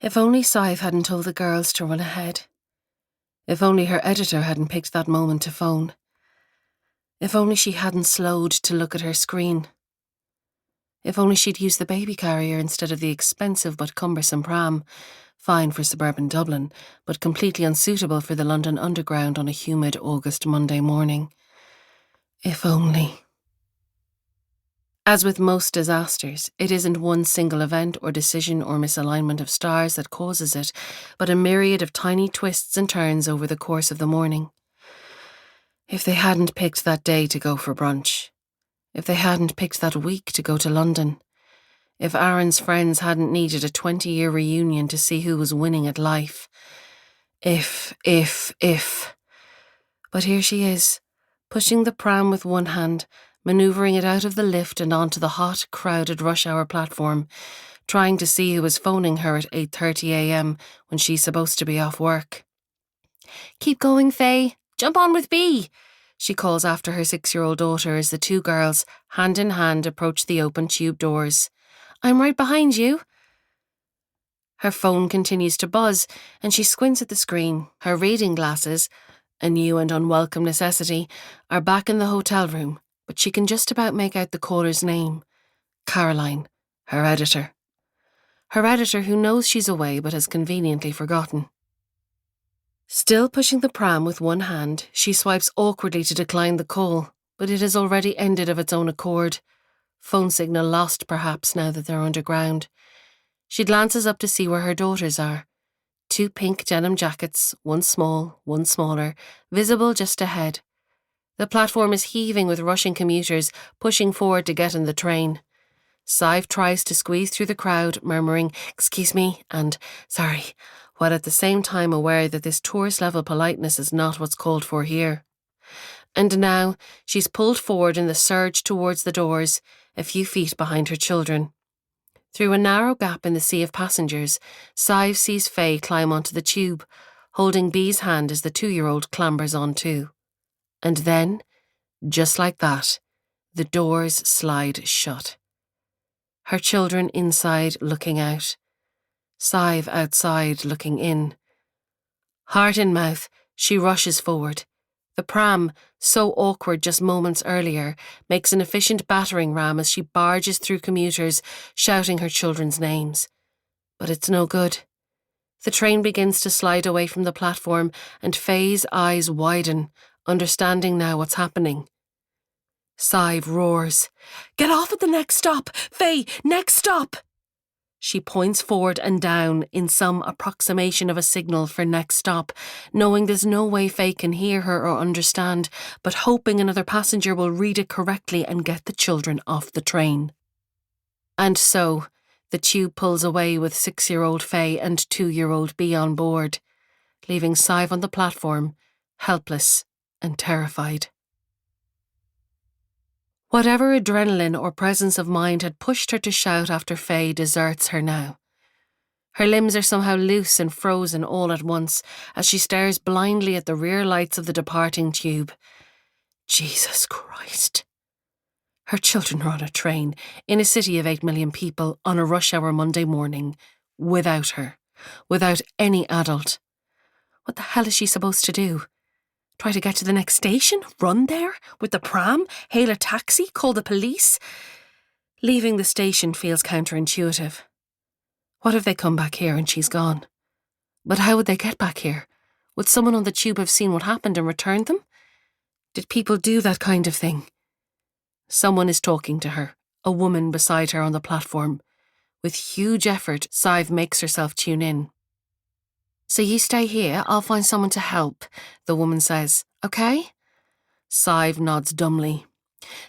If only Sive hadn't told the girls to run ahead. If only her editor hadn't picked that moment to phone. If only she hadn't slowed to look at her screen. If only she'd used the baby carrier instead of the expensive but cumbersome pram, fine for suburban Dublin, but completely unsuitable for the London Underground on a humid August Monday morning. If only. As with most disasters, it isn't one single event or decision or misalignment of stars that causes it, but a myriad of tiny twists and turns over the course of the morning. If they hadn't picked that day to go for brunch, if they hadn't picked that week to go to London, if Aaron's friends hadn't needed a 20-year reunion to see who was winning at life. If. But here she is, pushing the pram with one hand, manoeuvring it out of the lift and onto the hot, crowded rush-hour platform, trying to see who was phoning her at 8:30 a.m. when she's supposed to be off work. "Keep going, Faye. Jump on with B," she calls after her 6-year-old daughter as the two girls, hand in hand, approach the open tube doors. "I'm right behind you." Her phone continues to buzz, and she squints at the screen. Her reading glasses, a new and unwelcome necessity, are back in the hotel room, but she can just about make out the caller's name. Caroline, her editor. Her editor who knows she's away but has conveniently forgotten. Still pushing the pram with one hand, she swipes awkwardly to decline the call, but it has already ended of its own accord. Phone signal lost, perhaps, now that they're underground. She glances up to see where her daughters are. 2 pink denim jackets, one small, one smaller, visible just ahead. The platform is heaving with rushing commuters, pushing forward to get in the train. Sive tries to squeeze through the crowd, murmuring, "Excuse me," and "Sorry," while at the same time aware that this tourist-level politeness is not what's called for here. And now she's pulled forward in the surge towards the doors, a few feet behind her children. Through a narrow gap in the sea of passengers, Sive sees Faye climb onto the tube, holding Bee's hand as the 2-year-old clambers on too. And then, just like that, the doors slide shut. Her children inside looking out. Sive outside looking in. Heart in mouth, she rushes forward. The pram, so awkward just moments earlier, makes an efficient battering ram as she barges through commuters, shouting her children's names. But it's no good. The train begins to slide away from the platform, and Faye's eyes widen, understanding now what's happening. Sive roars, "Get off at the next stop! Faye, next stop!" She points forward and down in some approximation of a signal for next stop, knowing there's no way Faye can hear her or understand, but hoping another passenger will read it correctly and get the children off the train. And so, the tube pulls away with 6-year-old Faye and 2-year-old Bee on board, leaving Sive on the platform, helpless and terrified. Whatever adrenaline or presence of mind had pushed her to shout after Faye deserts her now. Her limbs are somehow loose and frozen all at once as she stares blindly at the rear lights of the departing tube. Jesus Christ. Her children are on a train, in a city of 8 million people, on a rush-hour Monday morning, without her, without any adult. What the hell is she supposed to do? Try to get to the next station? Run there? With the pram? Hail a taxi? Call the police? Leaving the station feels counterintuitive. What if they come back here and she's gone? But how would they get back here? Would someone on the tube have seen what happened and returned them? Did people do that kind of thing? Someone is talking to her, a woman beside her on the platform. With huge effort, Sive makes herself tune in. "So you stay here, I'll find someone to help," the woman says. "Okay?" Sive nods dumbly.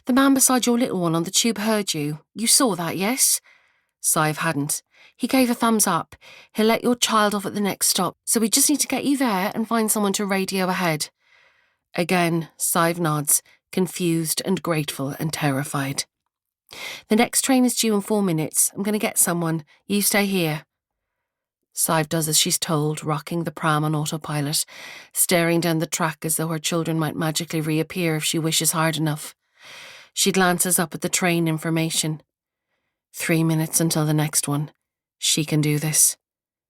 "The man beside your little one on the tube heard you. You saw that, yes?" Sive hadn't. "He gave a thumbs up. He'll let your child off at the next stop, so we just need to get you there and find someone to radio ahead." Again, Sive nods, confused and grateful and terrified. "The next train is due in 4 minutes. I'm going to get someone. You stay here." Sive does as she's told, rocking the pram on autopilot, staring down the track as though her children might magically reappear if she wishes hard enough. She glances up at the train information. 3 minutes until the next one. She can do this.